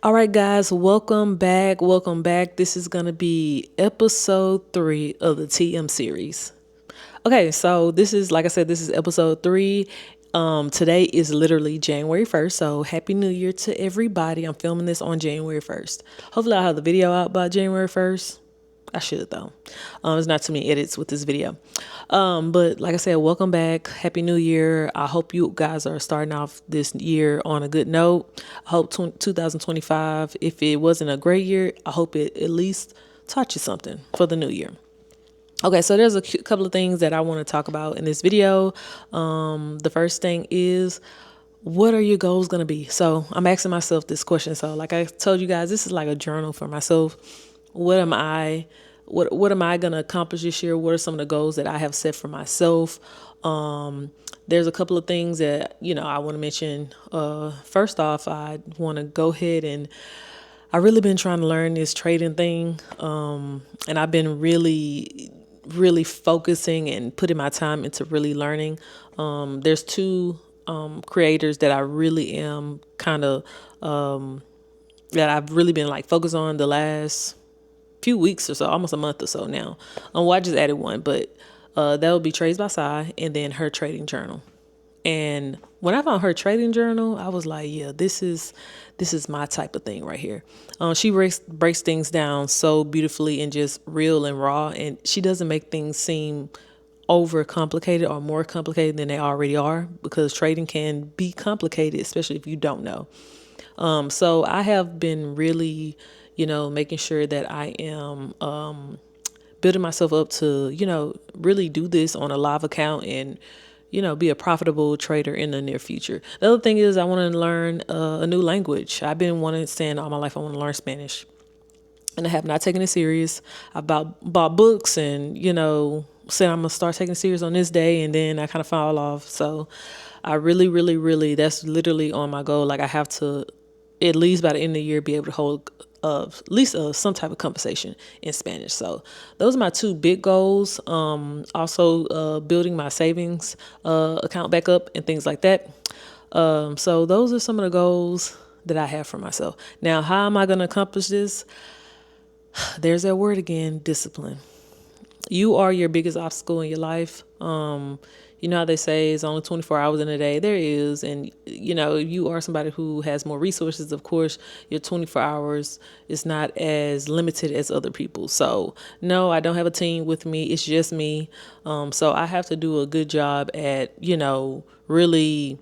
All right, guys, welcome back. Welcome back. This is going to be episode 3 of the TM series. Okay, so this is, like I said, this is episode 3. Today is literally January 1st, so Happy New Year to everybody. I'm filming this on January 1st. Hopefully, I'll have the video out by January 1st. I should, though. There's not too many edits with this video. But like I said, welcome back. Happy New Year. I hope you guys are starting off this year on a good note. I hope 2025, if it wasn't a great year, I hope it at least taught you something for the new year. Okay, so there's a couple of things that I want to talk about in this video. The first thing is, what are your goals going to be? So I'm asking myself this question. So like I told you guys, this is like a journal for myself. What am I going to accomplish this year? What are some of the goals that I have set for myself? There's a couple of things that, I want to mention. First off, I want to go ahead and I really been trying to learn this trading thing. And I've been really focusing and putting my time into really learning. There's two creators that I really am kind of that I've really been like focused on the last few weeks or so, almost a month or so now. Well, I just added one, but that would be Trades by Sai and then her trading journal. And when I found her trading journal, I was like, yeah, this is my type of thing right here. She breaks things down so beautifully and just real and raw. And she doesn't make things seem over complicated or more complicated than they already are, because trading can be complicated, especially if you don't know. So I have been really, making sure that I am building myself up to, really do this on a live account and, be a profitable trader in the near future. The other thing is I want to learn a new language. I've been saying all my life I want to learn Spanish, and I have not taken it serious. I bought books and, said I'm going to start taking it serious on this day, and then I kind of fall off. So I really, that's literally on my goal. Like I have to, at least by the end of the year, be able to hold at least some type of conversation in Spanish. So those are my two big goals. Also building my savings account back up and things like that. So those are some of the goals that I have for myself. Now, how am I going to accomplish this? There's that word again, discipline. You are your biggest obstacle in your life. You know how they say it's only 24 hours in a day. There is. And, you are somebody who has more resources. Of course, your 24 hours is not as limited as other people. So, no, I don't have a team with me. It's just me. So I have to do a good job at, really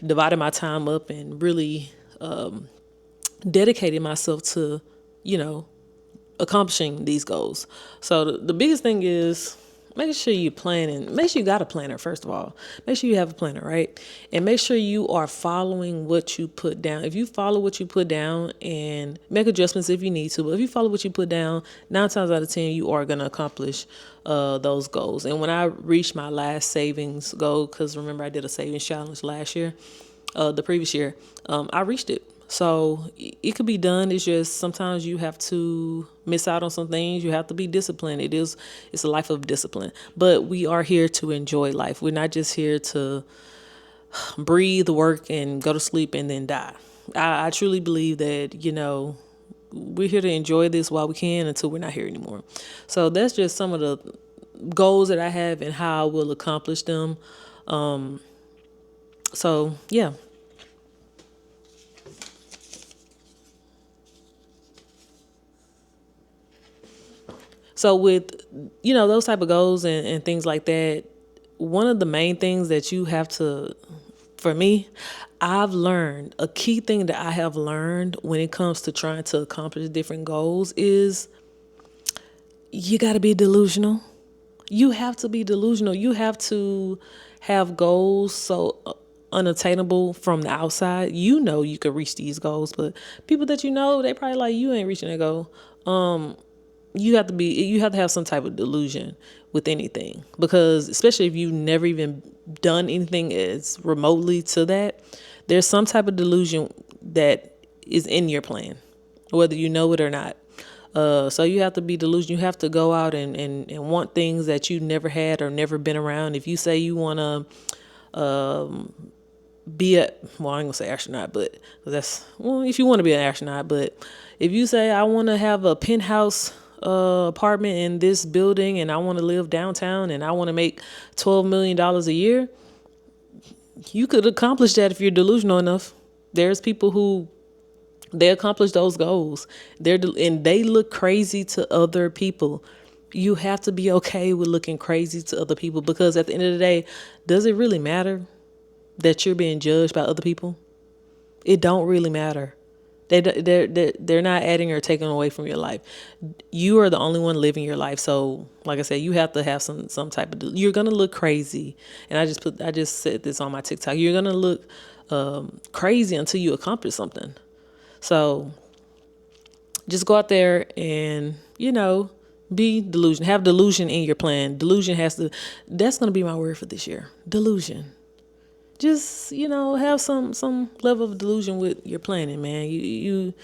dividing my time up and really dedicating myself to, accomplishing these goals. So the biggest thing is making sure you're planning. Make sure you got a planner, first of all. Make sure you have a planner, right? And make sure you are following what you put down. If you follow what you put down and make adjustments if you need to, but if you follow what you put down, 9 times out of 10, you are going to accomplish those goals. And when I reached my last savings goal, because remember I did a savings challenge last year, the previous year, I reached it. So it could be done. It's just sometimes you have to miss out on some things. You have to be disciplined. It's a life of discipline. But we are here to enjoy life. We're not just here to breathe, work, and go to sleep and then die. I truly believe that, we're here to enjoy this while we can until we're not here anymore. So that's just some of the goals that I have and how I will accomplish them. So, yeah. So with, those type of goals and things like that, one of the main things that you have to, for me, I've learned, a key thing that I have learned when it comes to trying to accomplish different goals is you got to be delusional. You have to be delusional. You have to have goals so unattainable from the outside. You could reach these goals, but people that they probably like, you ain't reaching that goal. You have to have some type of delusion with anything, because especially if you've never even done anything as remotely to that, there's some type of delusion that is in your plan, whether you know it or not. So you have to be delusional. You have to go out and want things that you never had or never been around. If you say you want to well, I ain't gonna say astronaut, but well, if you want to be an astronaut, but if you say I want to have a penthouse apartment in this building and I want to live downtown and I want to make $12 million a year, you could accomplish that if you're delusional enough. There's people who they accomplish those goals. And they look crazy to other people. You have to be okay with looking crazy to other people, because at the end of the day, does it really matter that you're being judged by other people? It don't really matter. They're not adding or taking away from your life. You are the only one living your life. So, like I said, you have to have some type of. You're gonna look crazy, and I just said this on my TikTok. You're gonna look crazy until you accomplish something. So, just go out there and be delusion. Have delusion in your plan. Delusion has to. That's gonna be my word for this year. Delusion. Just have some level of delusion with your planning, man. You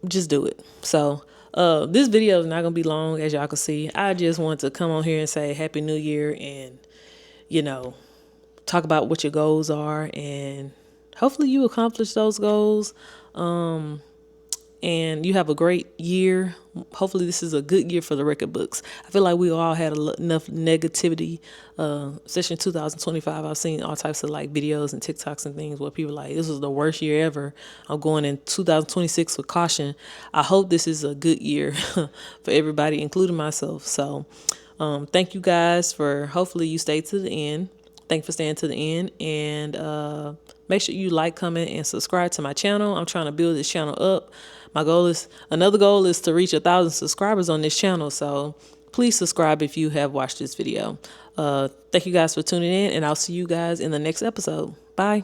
just do it. So this video is not gonna be long, as y'all can see. I just want to come on here and say Happy New Year, and talk about what your goals are, and hopefully you accomplish those goals. And you have a great year. Hopefully this is a good year for the record books. I feel like we all had enough negativity, especially in 2025. I've seen all types of videos and TikToks and things where people are like, this was the worst year ever. I'm going in 2026 with caution. I hope this is a good year for everybody, including myself. So thank you guys for, hopefully you stay to the end. Thanks for staying to the end, and make sure you like, comment, and subscribe to my channel. I'm trying to build this channel up. Another goal is to reach 1,000 subscribers on this channel. So please subscribe if you have watched this video. Thank you guys for tuning in, and I'll see you guys in the next episode. Bye.